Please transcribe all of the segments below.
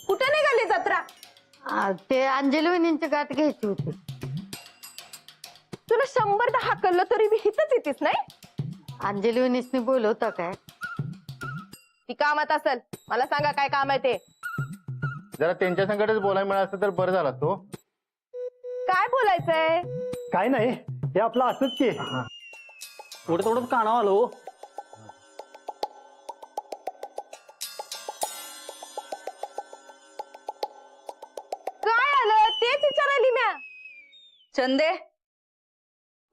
कुठे निघाली जत्रा? ते अंजली वहिनींची गाठ घ्यायची होती. तुला 100दा हाकललं तरी मी हिथच येतेस नाही? अंजली वहिनीसनी बोलवता काय? ती कामात असेल, मला सांगा काय काम आहे ते. जरा त्यांच्या संकटच बोलायला मिळालं असतं तर बरं झालं तो. काय बोलायचंय? काय नाही, हे आपलं असंच की थोडं थोडं कानावर आलो. काय आलं तेच विचारायली म्या. चंदे,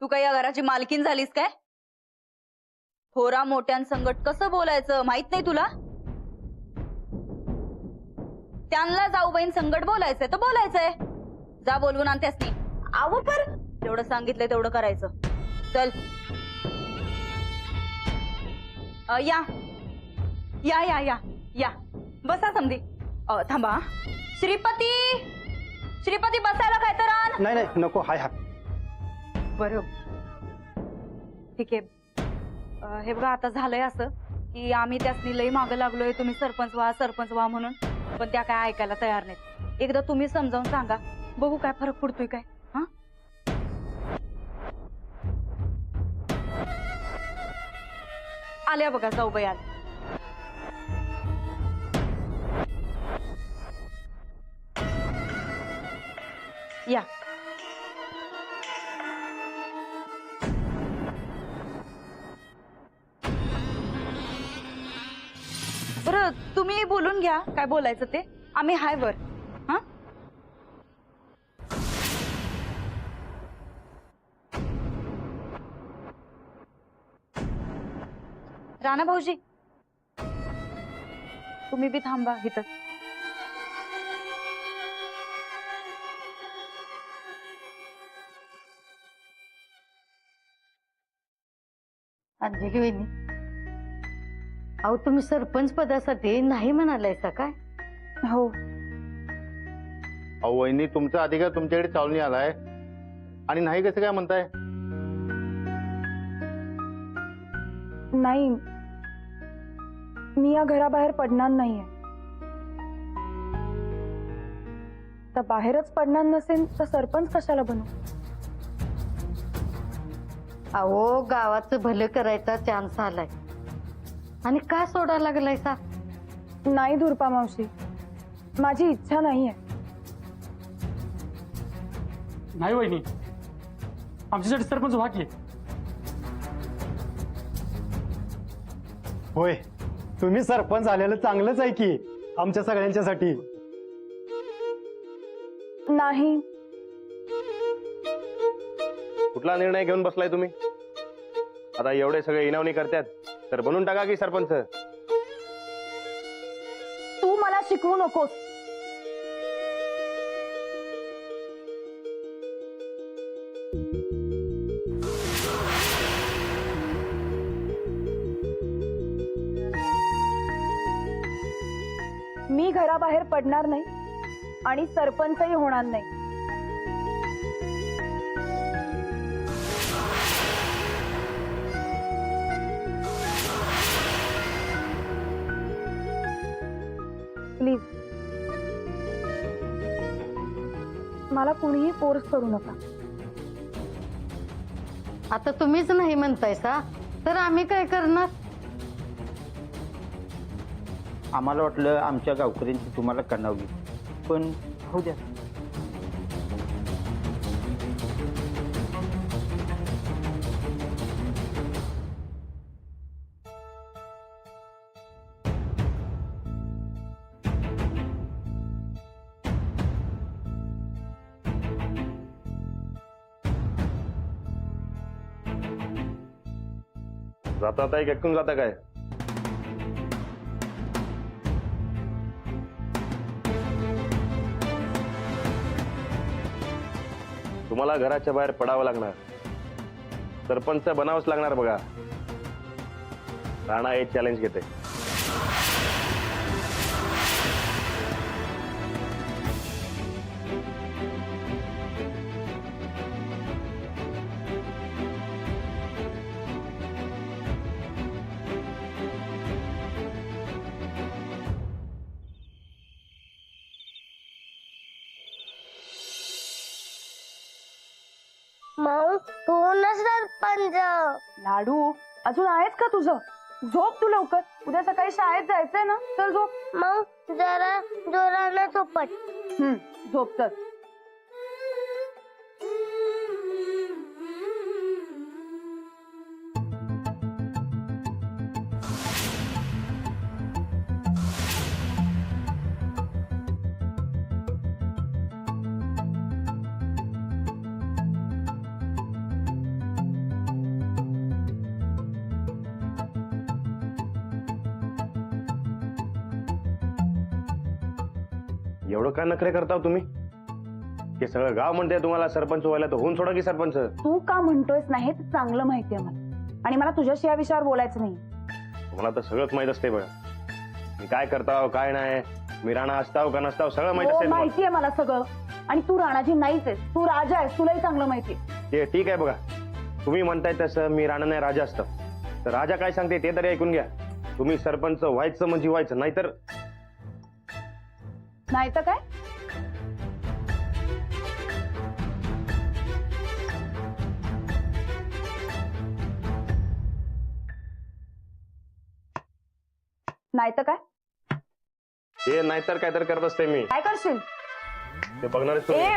तू काय या घराची मालकीन झालीस काय? थोरा मोठ्यांसंगट कसं बोलायचं माहित नाही तुला? त्यांना जाऊ बहीण संगट बोलायचंय तर बोलायचंय. जा बोलवून आण त्यासनी. आव पर जेवढं सांगितलंय तेवढं करायचं. चल या या या या या बसा समधी. थांबा. श्रीपती, श्रीपती बसायला काय तर आण. नाही नाही नको, हाय हाय. बरं ठीक आहे. हे बघा आता झालंय असं की आम्ही त्यासनी लई मागं लागलोय, तुम्ही सरपंच व्हा म्हणून, पण त्या काय ऐकायला तयार नाहीत. एकदा तुम्ही समजावून सांगा, बघू काय फरक पडतोय काय. हा आल्या बघा जाऊबाई आल्या. या बरं, तुम्ही बोलून घ्या काय बोलायचं ते. आम्ही हाय वर. हा राणा भाऊजी, तुम्ही बी थांबा इथं. अंजली वहिनी, अहो तुम्ही सरपंच पदासाठी नाही म्हणालायसा काय? हो. अहो वहिनी, तुमचा अधिकार तुमच्याकडे चालून आलाय आणि नाही कसं काय म्हणताय? नाही, मी या घराबाहेर पडणार नाहीये. तर बाहेरच पडणार नसेल तर सरपंच कशाला बनू? अहो गावाचं भलं करायचा चान्स आलाय आणि का सोडा लागलायसा? नाही दुर्पा मावशी, माझी इच्छा नाहीये. नाही वहिनी, आमच्यासाठी सरपंच व्हा की. होय, तुम्ही सरपंच आलेलं चांगलंच आहे की आमच्या सगळ्यांच्यासाठी. नाही, कुठला निर्णय घेऊन बसलाय तुम्ही? आता एवढे सगळे इनावणी करतात तर बनून टाका की सरपंच. तू मला शिकवू नकोस. मी घराबाहेर पडणार नाही आणि सरपंचही होणार नाही. प्लीज, मला कुणीही फोर्स करू नका. आता तुम्हीच नाही म्हणतायसा तर आम्ही काय करणार? आम्हाला वाटलं आमच्या गावकऱ्यांची तुम्हाला कणावली, पण होऊ द्या. जाता आता एक ऐकून जाता काय? तुम्हाला घराच्या बाहेर पडावं लागणार, सरपंच बनावंच लागणार. बघा, राणा हे चॅलेंज घेते. माऊ तू ना सरपंच. लाडू अजून आहेच का तुझं? झोप तू लवकर, उद्या सकाळी शाळेत जायचंय ना. चल झोप. माऊ जरा जोरानं चोपट. झोप चल. एवढं काय नखरे करता हो तुम्ही? हे सगळं गाव म्हणते तुम्हाला सरपंच व्हायला, तर होऊन सोडा की सरपंच. तू का म्हणतोयस नाही ते चांगलं माहितीये मला, आणि मला तुझ्याशी या विषयावर बोलायचं नाही. तुम्हाला तर सगळंच माहित असते बघा. मी काय करता काय नाही, मी राणा असताव का नसताव सगळं माहित हो, असते तुम्हाला. माहितीये मला सगळं. आणि तू राणाची नाहीच आहेस, तू राजा आहेस, तुलाही चांगलं माहितीये. ते ठीक आहे बघा, तुम्ही म्हणताय तसं मी राणा नाही राजा असतं. तर राजा काय सांगते ते तरी ऐकून घ्या. तुम्ही सरपंच व्हायचं म्हणजे व्हायचं, नाहीतर नाही तर काय? नाही तर काय? ते नाहीतर काय तर करत असते मी. काय करशील? ते बघणारच तुम्ही. ए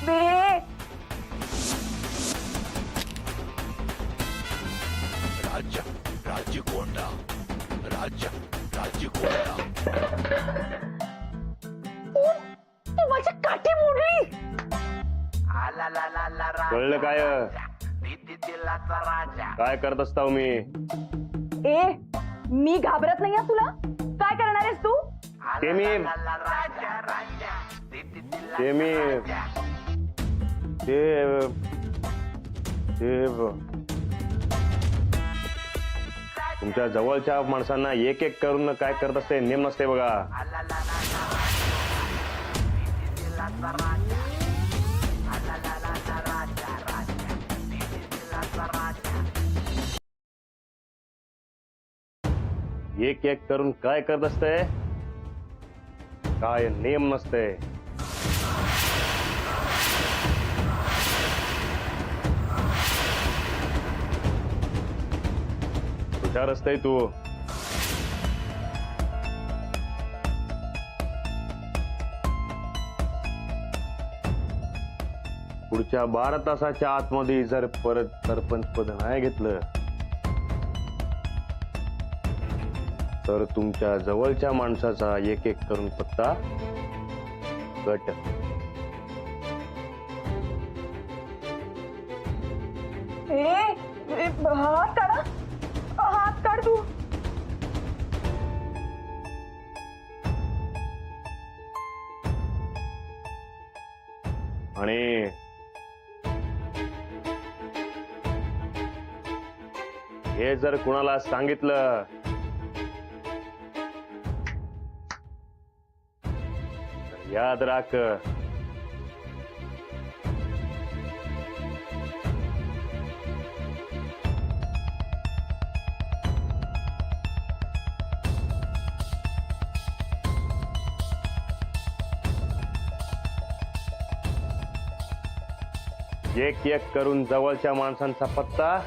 बे तू माझी काठी मोडली. कळलं काय? काय करत असता हो मी? ए मी घाबरत नाहीये तुला. काय करणार आहेस तू? ते मी तुमच्या जवळच्या माणसांना एक एक करून काय करत असते नेम नसते बघा. एक एक करून काय करत असते, काय नेम नसते. हुशार असते तू. पुढच्या 12 तासाच्या आतमध्ये जर परत सरपंच पद नाही घेतलं तर तुमच्या जवळच्या माणसाचा एक एक करून पत्ता गट. हात काढा, हात काढ तू. आणि हे जर कुणाला सांगितलं तर याद राख, एक एक करून जवळच्या माणसांचा पत्ता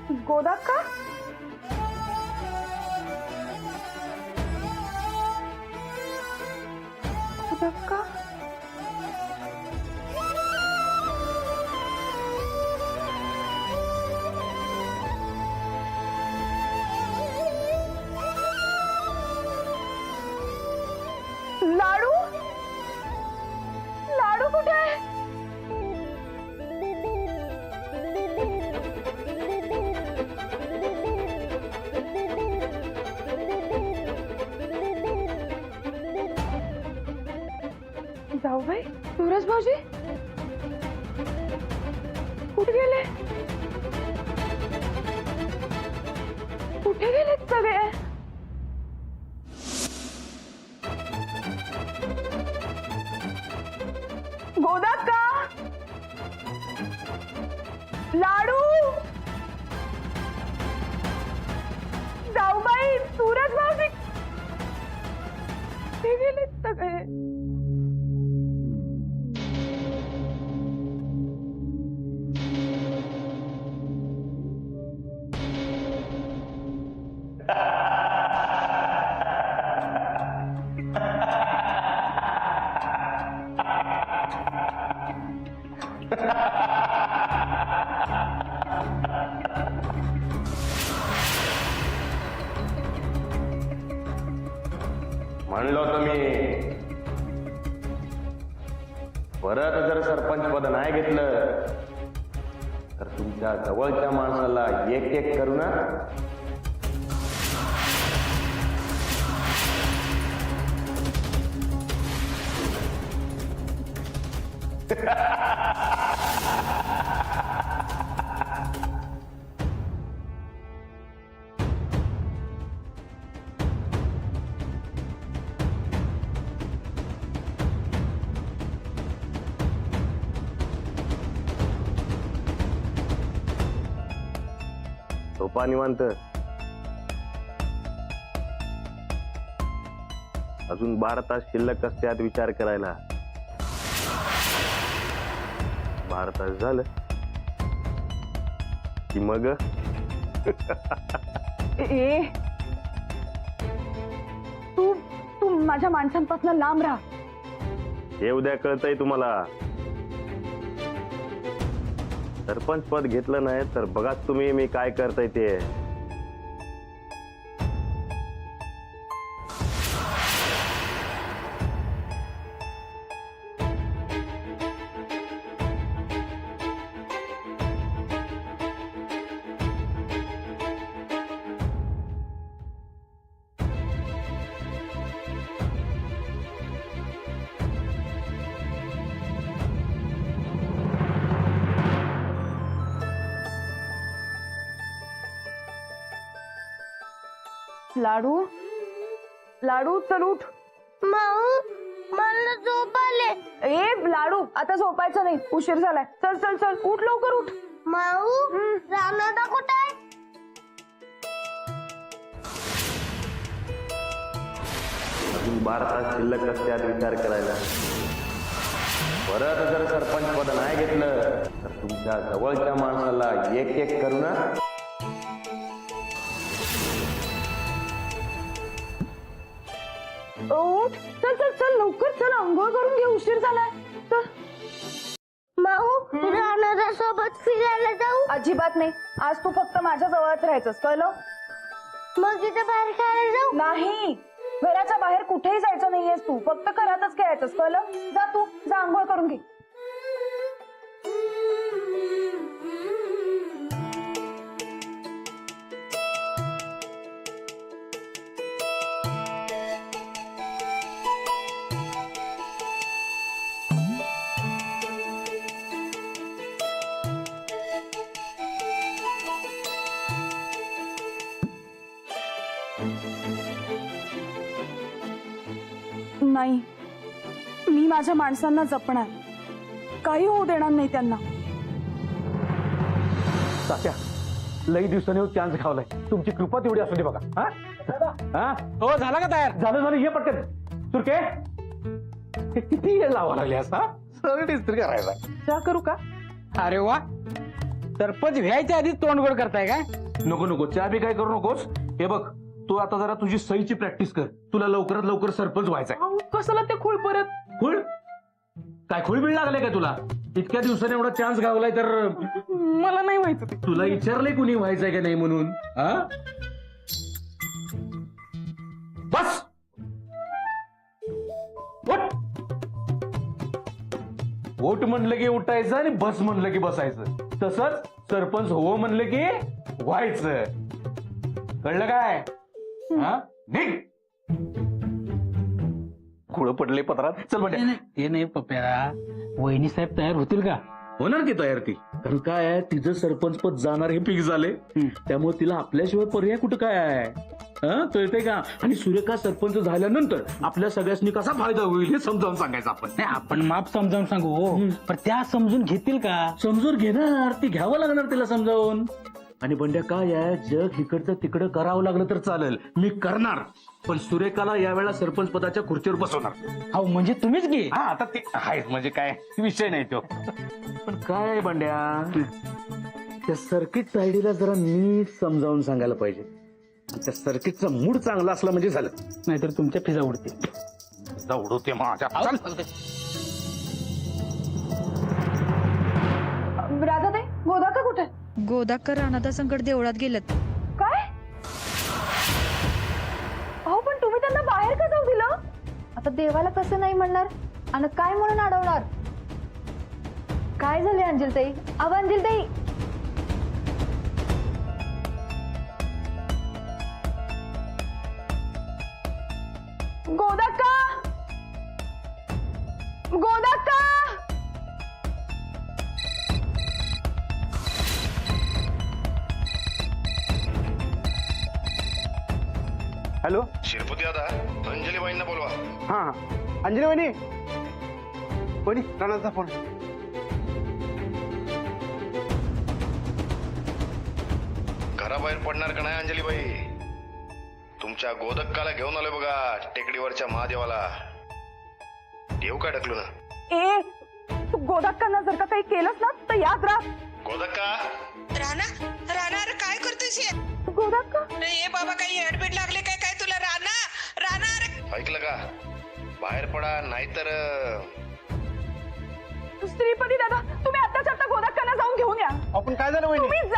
गोदाक्का गोदाक्का लाडू लाडू कुठे आहे? जाऊ बाई सूरज भाऊजी कुठे गेले? कुठे गेलेत सगळे? गोदाक्का लाडू जाऊबाई सूरज भाऊजी कुठे गेलेत सगळे? म्हणलो तुम्ही परत जर सरपंच पद नाही घेतलं तर तुमच्या जवळच्या माणसाला एक एक करू ना. झोपा निवांत. अजून 12 तास शिल्लक असत्यात विचार करायला. 12 तास झालं की मग ए तू तू माझ्या माणसांपासून लांब राहा. हे उद्या कळतंय तुम्हाला. सरपंच पद घेतलं नाही तर बघा तुम्ही मी काय करताय ते. लाडू लाडू चल उठ. माऊ मला झोप आले. ए लाडू आता झोपायचं नाही, उशीर झालाय. चल चल चल उठ लवकर उठ. माऊ राणादा कुठे आहे? अजून 12 तास शिल्लक असत्यात विचार करायला. परत जर सरपंच पद नाही घेतलं तर तुमच्या जवळच्या माणसाला एक एक करू ना. उठ चल चल चल लवकर चल, अंघोळ करून घे, उशीर झालाय. चल. माऊ राणादा सोबत फिरायला जाऊ? अजिबात नाही, आज तू फक्त माझ्या जवळच राहायचंस, कळलं? मग इथे बाहेर खेळायला जाऊ? नाही, घराच्या बाहेर कुठेही जायचं नाहीयेस तू, फक्त घरातच खेळायचंस, कळलं? जा तू, जा अंघोळ करून घे. नाही, मी माझ्या माणसांना जपणार, काही होऊ देणार नाही त्यांना. तात्या लई दिवसांनी चान्स घावलाय, तुमची कृपा तेवढी असू दे बघा. हो झाला का तयार? झालं झालं, ये पटकन. सुरके हे किती वेळ लावा लागले असा सरळ इस्त्री करायला. जा करू का? अरे वा, सरपंच व्हायच्या आधीच तोंडगोड करताय का? नको नको चहा बी काय करू नकोस. हे बघ तू आता जरा तुझी सहीची प्रॅक्टिस कर. तुला लवकरात लवकर सरपंच व्हायचंय. कशाला ते खूळ परत? खुळ काय खुळबीळ लागले का तुला? इतक्या दिवसाने एवढा चान्स गावलाय तर मला नाही माहित ते. तुला विचारलंय कुणी व्हायचंय का नाही म्हणून? हा बस उठ. ओट म्हणलं की उठायचं आणि बस म्हणलं की बसायचं. तसंच सरपंच हो म्हणलं की व्हायचं. कळलं काय? हा निघ. खुळ पडले पत्रात. चल म्हणजे ते नाही पप्प्या, वहिनी साहेब तयार होतील का? होणार की तयार ती. कारण काय आहे तिचं सरपंच पद जाणार हे फिक्स झाले. त्यामुळे तिला आपल्याशिवाय पर्याय कुठं काय आहे? कळतंय का? आणि सुरेखा सरपंच झाल्यानंतर आपल्या सगळ्यांनी कसा फायदा होईल हे समजावून सांगायचं आपण. नाही आपण माप समजावून सांगू हो, पण त्या समजून घेतील का? समजून घेणार. ती घ्यावं लागणार तिला समजावून. आणि बंड्या काय आहे जग इकडचं तिकडं करावं लागलं तर चालेल, मी करणार. पण सुरेखाला यावेळेला सरपंच पदाच्या खुर्चीवर बसवणार. हो म्हणजे तुम्हीच घे. हा आता ते आहेच म्हणजे काय विषय नाही तो. पण काय आहे बंड्या त्या सर्किट आयडीला जरा नीट समजावून सांगायला पाहिजे. त्या सर्किटचा मूड चांगला असला म्हणजे झालं. नाहीतर तुमच्या फिजा उडतील. उडवते माझ्या. राधाताई, गोदाका कुठे? गोदाकर अनाथा संकट देवळात गेलेत. काय? अहो पण तुम्ही त्यांना बाहेर का जाऊ दिलं? आता देवाला कसं नाही म्हणणार आणि काय म्हणून अडवणार? काय झाले अंजलताई? अव अंजलताई, गोदाका, गोदाका. हॅलो शिरपती दादा, अंजली बाईंना बोलवा. हा अंजली वहिनी. वहिनी राणाचा फोन. घराबाहेर पडणार का नाही अंजली बाई? तुमच्या गोदक्काला घेऊन आलोय बघा, टेकडीवरच्या महादेवाला. देव काय ढकलू ना. ए तू गोदाकांना जर का काही केलंस ना तर याद राह. गोदक्का, राणा, राणा अरे काय करतोयस हे? गोदाका, ए बाबा काही हेडबेट लागले काय काय तुला? राणा, राणा अरे ऐकलं का? बाहेर पडा नाहीतर श्रीपती दादा, तुम्ही आत्ताच्या आता गोदाकांना जाऊन घेऊन या. आपण काय झालं वहिनी? तुम्ही